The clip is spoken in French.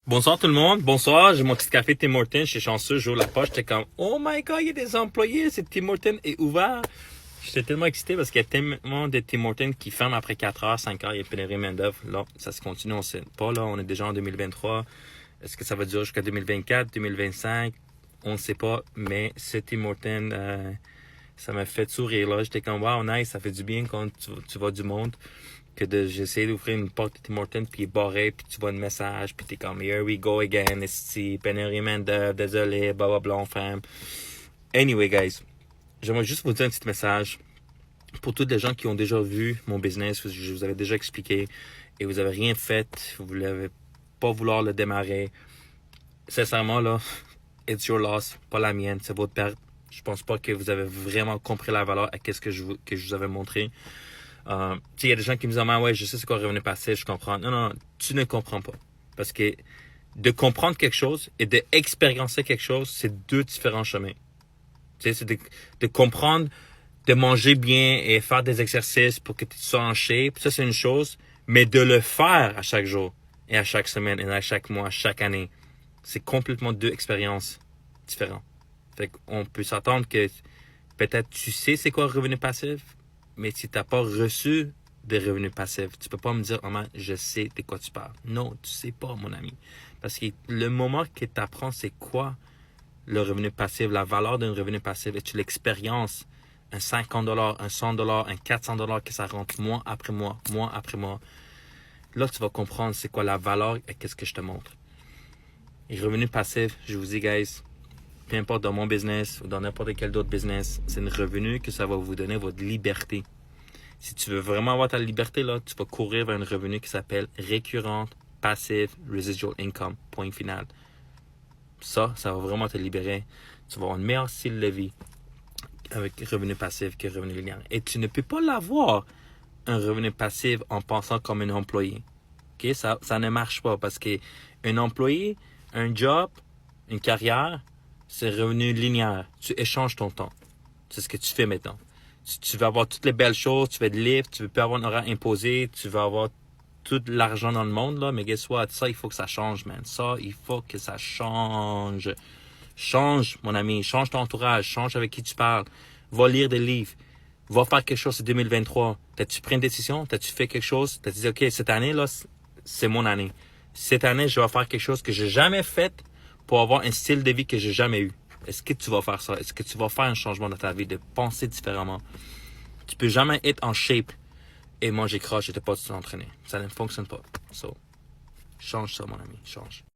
Bonsoir tout le monde, bonsoir, j'ai mon petit café Tim Hortons, je suis chanceux, j'ouvre la poche, j'étais comme « Oh my God, il y a des employés, c'est Tim Hortons est ouvert !» J'étais tellement excité parce qu'il y a tellement de Tim Hortons qui ferment après 4 heures, 5 heures, il y a pénurie main-d'œuvre. Là, ça se continue, on sait pas, là, on est déjà en 2023. Est-ce que ça va durer jusqu'à 2024, 2025? On ne sait pas, mais ce Tim Hortons, ça m'a fait sourire, là. J'étais comme « Wow, nice, ça fait du bien quand tu vois du monde. » Que j'essaie d'ouvrir une porte de Tim Hortons, puis il est barré, puis tu vois le message, puis t'es comme « Here we go again, ici, pénurie main-d'œuvre, désolé, blablabla, enfin. » Anyway, guys, j'aimerais juste vous dire un petit message. Pour tous les gens qui ont déjà vu mon business, je vous avais déjà expliqué, et vous avez rien fait, vous n'avez pas vouloir le démarrer. Sincèrement, là, it's your loss, pas la mienne, c'est votre perte. Je pense pas que vous avez vraiment compris la valeur à qu'est-ce que je vous avais montré. Il y a des gens qui me disent « Ah ouais, je sais c'est quoi revenu passif, je comprends. » Non, tu ne comprends pas. Parce que de comprendre quelque chose et d'expériencer quelque chose, c'est deux différents chemins. C'est de comprendre, de manger bien et faire des exercices pour que tu sois en shape. Ça, c'est une chose. Mais de le faire à chaque jour et à chaque semaine et à chaque mois, chaque année, c'est complètement deux expériences différentes. Fait qu'on peut s'attendre que peut-être tu sais c'est quoi le revenu passif, mais si tu n'as pas reçu des revenus passifs, tu peux pas me dire « Oh man, je sais de quoi tu parles. » Non, tu sais pas, mon ami. Parce que le moment que tu apprends c'est quoi le revenu passif, la valeur d'un revenu passif, et tu l'expériences, un 50$, un 100$, un 400$ que ça rentre mois après mois, là tu vas comprendre c'est quoi la valeur et qu'est-ce que je te montre. Et revenu passif, je vous dis guys, peu importe dans mon business ou dans n'importe quel autre business, c'est un revenu que ça va vous donner votre liberté. Si tu veux vraiment avoir ta liberté, là, tu vas courir vers un revenu qui s'appelle récurrente, passive, residual income, point final. Ça va vraiment te libérer. Tu vas avoir un meilleur style de vie avec revenu passif que revenu linéaire. Et tu ne peux pas l'avoir, un revenu passif, en pensant comme un employé. Okay? Ça ne marche pas parce qu'un employé, un job, une carrière, c'est revenu linéaire. Tu échanges ton temps. C'est ce que tu fais maintenant. Tu veux avoir toutes les belles choses, tu veux être libre, tu veux plus avoir un horaire imposé, tu veux avoir tout l'argent dans le monde, là, mais guess what? Ça, il faut que ça change, man. Ça, il faut que ça change. Change, mon ami. Change ton entourage. Change avec qui tu parles. Va lire des livres. Va faire quelque chose en 2023. T'as-tu pris une décision? T'as-tu fait quelque chose? T'as dit, OK, cette année, là, c'est mon année. Cette année, je vais faire quelque chose que j'ai jamais fait pour avoir un style de vie que j'ai jamais eu. Est-ce que tu vas faire ça? Est-ce que tu vas faire un changement dans ta vie, de penser différemment? Tu peux jamais être en shape et manger croche et te pas t'entraîner. Ça ne fonctionne pas. So, change ça, mon ami. Change.